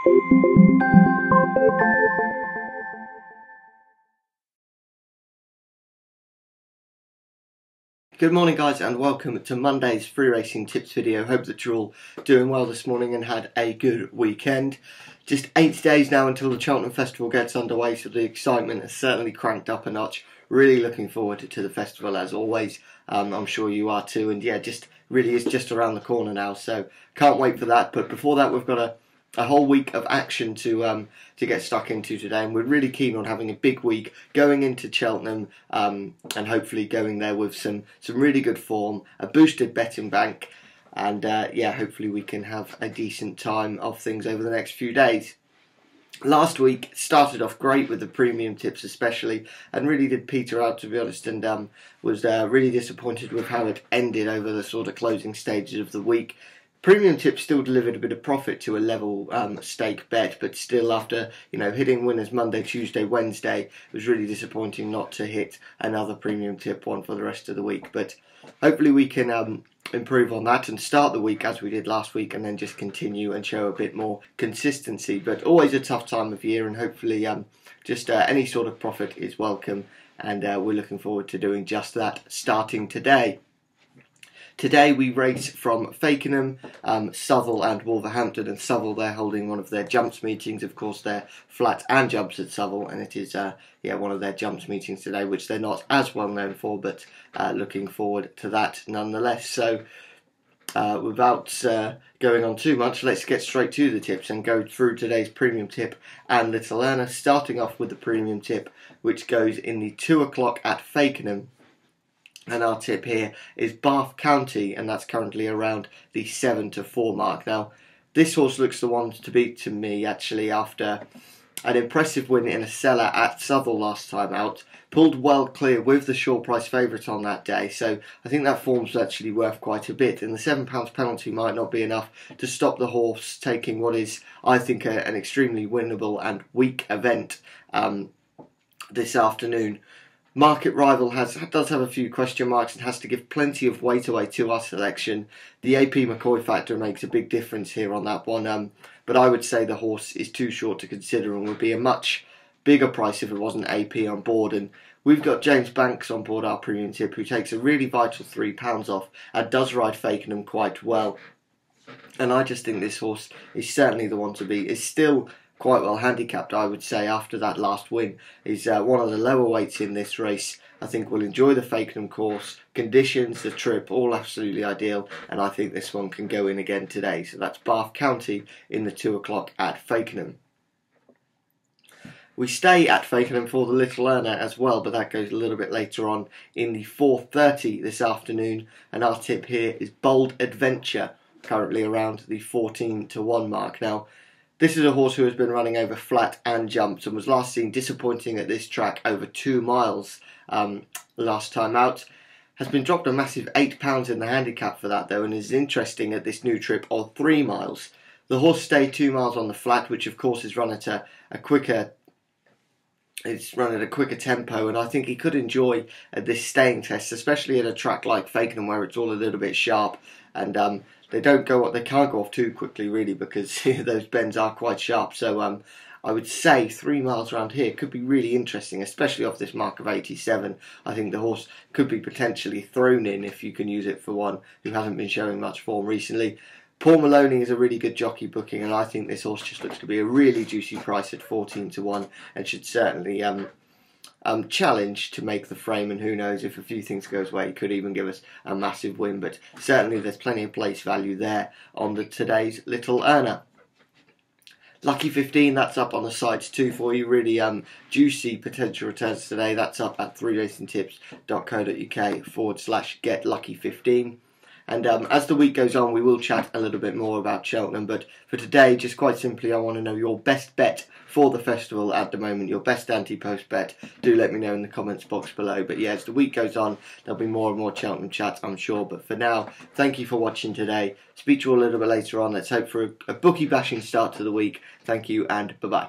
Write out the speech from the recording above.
Good morning guys, and welcome to Monday's free racing tips video. Hope that you're all doing well this morning and had a good weekend. Just 8 days now until the Cheltenham Festival gets underway, so the excitement has certainly cranked up a notch. Really looking forward to the festival as always. I'm sure you are too, and yeah, just really is just around the corner now, so can't wait for that. But before that, we've got a whole week of action to get stuck into today, and we're really keen on having a big week going into Cheltenham, and hopefully going there with some really good form, a boosted betting bank, and yeah, hopefully we can have a decent time of things over the next few days. Last week started off great with the premium tips especially, and really did peter out, to be honest, and was really disappointed with how it ended over the sort of closing stages of the week. Premium tips still delivered a bit of profit to a level stake bet, but still, after hitting winners Monday, Tuesday, Wednesday, it was really disappointing not to hit another premium tip one for the rest of the week. But hopefully we can improve on that and start the week as we did last week, and then just continue and show a bit more consistency. But always a tough time of year, and hopefully just any sort of profit is welcome, and we're looking forward to doing just that starting today. Today we race from Fakenham, Southwell and Wolverhampton, and Southwell, they're holding one of their jumps meetings. Of course, they're flat and jumps at Southwell, and it is one of their jumps meetings today, which they're not as well known for, but looking forward to that nonetheless. So without going on too much, let's get straight to the tips and go through today's premium tip and little earner, starting off with the premium tip, which goes in the 2 o'clock at Fakenham. And our tip here is Bath County, and that's currently around the 7-4 mark. Now, this horse looks the one to beat to me, actually, after an impressive win in a cellar at Southwell last time out. Pulled well clear with the short price favourite on that day, so I think that form's actually worth quite a bit. And the £7 penalty might not be enough to stop the horse taking what is, I think, an extremely winnable and weak event this afternoon. Market Rival does have a few question marks and has to give plenty of weight away to our selection. The AP McCoy factor makes a big difference here on that one, but I would say the horse is too short to consider and would be a much bigger price if it wasn't AP on board. And we've got James Banks on board our premium tip, who takes a really vital £3 off and does ride Fakenham quite well. And I just think this horse is certainly the one to beat. It's still quite well handicapped, I would say, after that last win. He's one of the lower weights in this race. I think we'll enjoy the Fakenham course, conditions, the trip, all absolutely ideal, and I think this one can go in again today. So that's Bath County in the 2 o'clock at Fakenham. We stay at Fakenham for the little earner as well, but that goes a little bit later on in the 4:30 this afternoon, and our tip here is Bold Adventure, currently around the 14-1 mark. Now, this is a horse who has been running over flat and jumps, and was last seen disappointing at this track over 2 miles last time out. Has been dropped a massive £8 in the handicap for that though, and is interesting at this new trip of 3 miles. The horse stayed 2 miles on the flat, which of course is run at a quicker tempo, and I think he could enjoy this staying test, especially at a track like Fakenham where it's all a little bit sharp, and they can't go off too quickly really, because those bends are quite sharp. So I would say 3 miles around here could be really interesting, especially off this mark of 87. I think the horse could be potentially thrown in if you can use it for one who hasn't been showing much form recently. Paul Maloney is a really good jockey booking, and I think this horse just looks to be a really juicy price at 14-1, and should certainly challenge to make the frame, and who knows, if a few things go his way, he could even give us a massive win. But certainly there's plenty of place value there on today's little earner. Lucky 15, that's up on the sides too for you. Really juicy potential returns today. That's up at 3racingtips.co.uk/getlucky15. And as the week goes on, we will chat a little bit more about Cheltenham. But for today, just quite simply, I want to know your best bet for the festival at the moment, your best anti-post bet. Do let me know in the comments box below. But yeah, as the week goes on, there'll be more and more Cheltenham chats, I'm sure. But for now, thank you for watching today. Speak to you all a little bit later on. Let's hope for a bookie bashing start to the week. Thank you, and bye-bye.